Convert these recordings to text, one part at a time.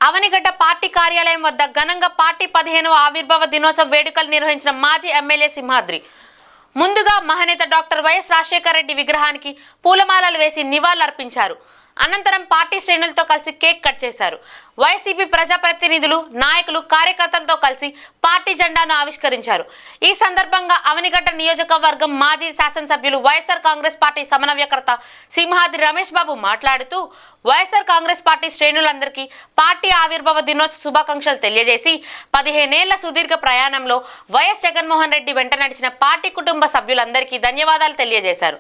Avanigadda party కార్యాలయం వద్ద ఘనంగా పార్టీ 15వ ఆవిర్భావ దినోత్సవ వేడుకలు నిర్వహించిన మాజీ ఎమ్మెల్యే సింహాద్రి. ముందుగా మహానేత డాక్టర్ వైఎస్ రాజశేఖర రెడ్డి విగ్రహానికి పూలమాలలు వేసి నివాళులర్పించారు. అనంతరం పార్టీ శ్రేణులతో కలిసి కేక్ కట్ చేశారు. వైసీపీ ప్రజాప్రతినిధులు, నాయకులు, కార్యకర్తలతో కలిసి పార్టీ జెండాను ఆవిష్కరించారు. ఈ సందర్భంగా అవనిగడ్డ నియోజకవర్గం మాజీ శాసనసభ్యులు వైఎస్ఆర్ కాంగ్రెస్ పార్టీ సమన్వయకర్త సింహాద్రి రమేష్ బాబు మాట్లాడుతూ వైఎస్ఆర్ కాంగ్రెస్ పార్టీ శ్రేణులందరికీ పార్టీ ఆవిర్భావ దినోత్సవ శుభాకాంక్షలు తెలియజేసి 15 ఏళ్ల సుదీర్ఘ ప్రయాణంలో వైఎస్ జగన్మోహన్ రెడ్డి వెంట నడిచిన పార్టీ కుటుంబ సభ్యులందరికీ ధన్యవాదాలు తెలియజేశారు.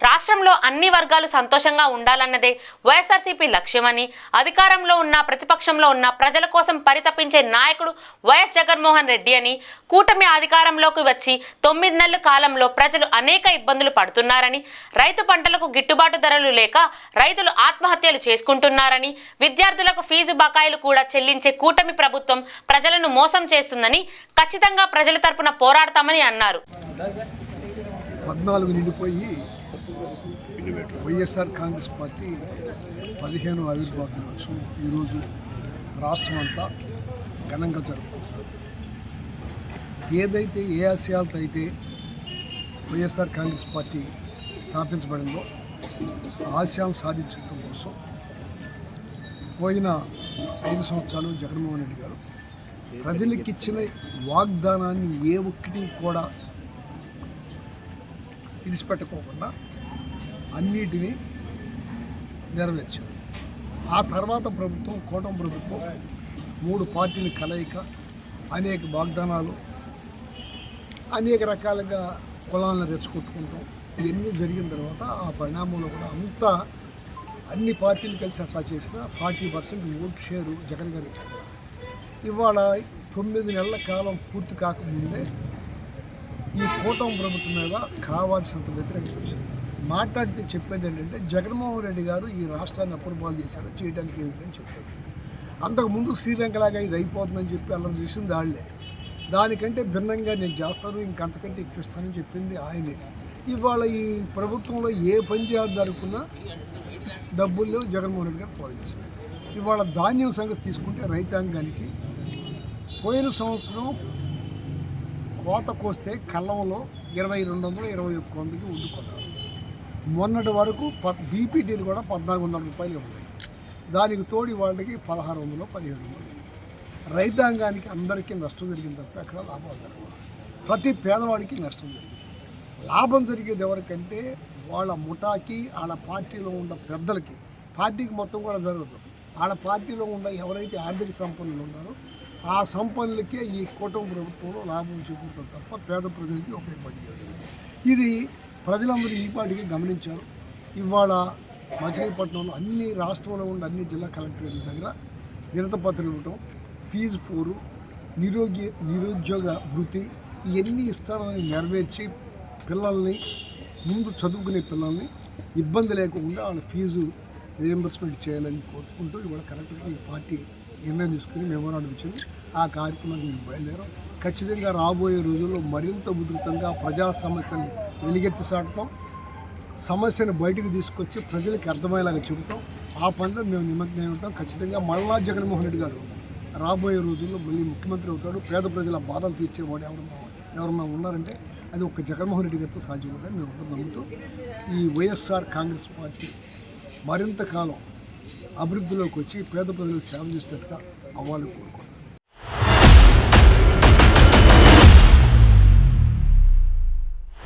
రాష్ట్రంలో అన్ని వర్గాలు సంతోషంగా ఉండాలన్నదే వైఎస్ఆర్సీపీ లక్ష్యమని, అధికారంలో ఉన్న ప్రతిపక్షంలో ఉన్న ప్రజల కోసం పరితపించే నాయకుడు వైఎస్ జగన్మోహన్ రెడ్డి అని, కూటమి అధికారంలోకి వచ్చి 9 నెలల కాలంలో ప్రజలు అనేక ఇబ్బందులు పడుతున్నారని, రైతు పంటలకు గిట్టుబాటు ధరలు లేక రైతులు ఆత్మహత్యలు చేసుకుంటున్నారని, విద్యార్థులకు ఫీజు బకాయిలు కూడా చెల్లించే కూటమి ప్రభుత్వం ప్రజలను మోసం చేస్తుందని, ఖచ్చితంగా ప్రజల తరపున పోరాడతామని అన్నారు. 14 నిండిపోయి వైఎస్ఆర్ కాంగ్రెస్ పార్టీ 15వ ఆవిర్భావ దినోత్సవం ఈరోజు రాష్ట్రం అంతా ఘనంగా జరుపుకుంటున్నారు. ఏదైతే ఏ ఆశయాలతో అయితే వైఎస్ఆర్ కాంగ్రెస్ పార్టీ స్థాపించబడిందో ఆశయాలను సాధించడం కోసం పోయిన 5 సంవత్సరాలు జగన్మోహన్ రెడ్డి గారు ప్రజలకు ఇచ్చిన వాగ్దానాన్ని ఏ ఒక్కటి కూడా విడిచిపెట్టుకోకుండా అన్నిటినీ నెరవేర్చారు. ఆ తర్వాత ప్రభుత్వం, కూటమి ప్రభుత్వం 3 పార్టీల కలయిక, అనేక వాగ్దానాలు, అనేక రకాలుగా కులాలను రెచ్చగొట్టుకుంటాం, ఇవన్నీ జరిగిన తర్వాత ఆ పరిణామంలో కూడా అంతా అన్ని పార్టీలు కలిసి అట్లా చేసిన 40% ఓటు షేరు జగన్ గారికి. ఇవాళ 9 నెలల కాలం పూర్తి కాకముందే ఈ కూటమి ప్రభుత్వం మీద కావాల్సినంత వ్యతిరేకత వచ్చింది. మాట్లాడితే చెప్పేది ఏంటంటే జగన్మోహన్ రెడ్డి గారు ఈ రాష్ట్రాన్ని అప్రూవల్ చేశాడు, చేయడానికి ఏమిటని చెప్పాడు. అంతకుముందు శ్రీలంకలాగా ఇది అయిపోతుందని చెప్పి అలా చేసింది వాళ్ళే. దానికంటే భిన్నంగా నేను చేస్తాను, ఇంకంతకంటే ఎక్కిస్తానని చెప్పింది ఆయనే. ఇవాళ ఈ ప్రభుత్వంలో ఏ పని చేయాలనుకున్నా డబ్బులు లేవు, జగన్మోహన్ రెడ్డి గారు పోరాడు చేశారు. ఇవాళ ధాన్యం సంగతి తీసుకుంటే రైతాంగానికి పోయిన సంవత్సరం కోత కోస్తే కళ్ళంలో 2221కి వండుకున్నారు. మొన్నటి వరకు బీపీటీలు కూడా 1400 రూపాయలు ఉన్నాయి. దానికి తోడి వాళ్ళకి 1600, 1700. రైతాంగానికి అందరికీ నష్టం జరిగింది తప్ప ఎక్కడ లాభం జరగదు. ప్రతి పేదవాడికి నష్టం జరిగింది. లాభం జరిగేది ఎవరికంటే వాళ్ళ ముఠాకి, వాళ్ళ పార్టీలో ఉన్న పెద్దలకి. పార్టీకి మొత్తం కూడా జరగదు. వాళ్ళ పార్టీలో ఉన్న ఎవరైతే ఆర్థిక సంపన్నులు ఉన్నారో ఆ సంపన్నులకే ఈ కూటమి ప్రభుత్వంలో లాభం చూపుతుంది తప్ప పేద ప్రజలకి ఉపయోగపడలేదు. ఇది ప్రజలందరూ ఈ పార్టీకి గమనించారు. ఇవాళ మచిలీపట్నంలో అన్ని రాష్ట్రంలో ఉన్న అన్ని జిల్లా కలెక్టరేట్ల దగ్గర వినతిపత్రం ఇవ్వటం, ఫీజు పోరు, నిరుద్యోగ వృత్తి ఇవన్నీ ఇస్తారని నెరవేర్చి పిల్లల్ని, ముందు చదువుకునే పిల్లల్ని ఇబ్బంది లేకుండా వాళ్ళ ఫీజు రియంబర్స్మెంట్ చేయాలని కోరుకుంటూ ఇవాళ కలెక్టర్కి ఈ పార్టీ నిర్ణయం తీసుకుని మెమోరాండం ఇచ్చింది. ఆ కార్యక్రమాన్ని మేము బయలుదేరాం. ఖచ్చితంగా రాబోయే రోజుల్లో మరింత ఉధృతంగా ప్రజా సమస్యల్ని వెలిగెత్తి సాటుతాం, సమస్యను బయటకు తీసుకొచ్చి ప్రజలకు అర్థమయ్యేలాగా చెబుతాం. ఆ పనిలో మేము నిమగ్నమై ఉంటాం. ఖచ్చితంగా మళ్ళా జగన్మోహన్ రెడ్డి గారు రాబోయే రోజుల్లో మళ్ళీ ముఖ్యమంత్రి అవుతాడు. పేద ప్రజల బాధలు తీర్చేవాడు ఎవరన్నా ఉన్నారంటే అది ఒక జగన్మోహన్ రెడ్డి గారితో సాధ్యమవుతుందని మేము అందరం నమ్ముతూ ఈ వైఎస్ఆర్ కాంగ్రెస్ పార్టీ మరింత కాలం అభివృద్ధిలోకి వచ్చి పేద ప్రజలకు సేవ చేసినట్టుగా అవ్వాలని కోరుకుంటున్నాం.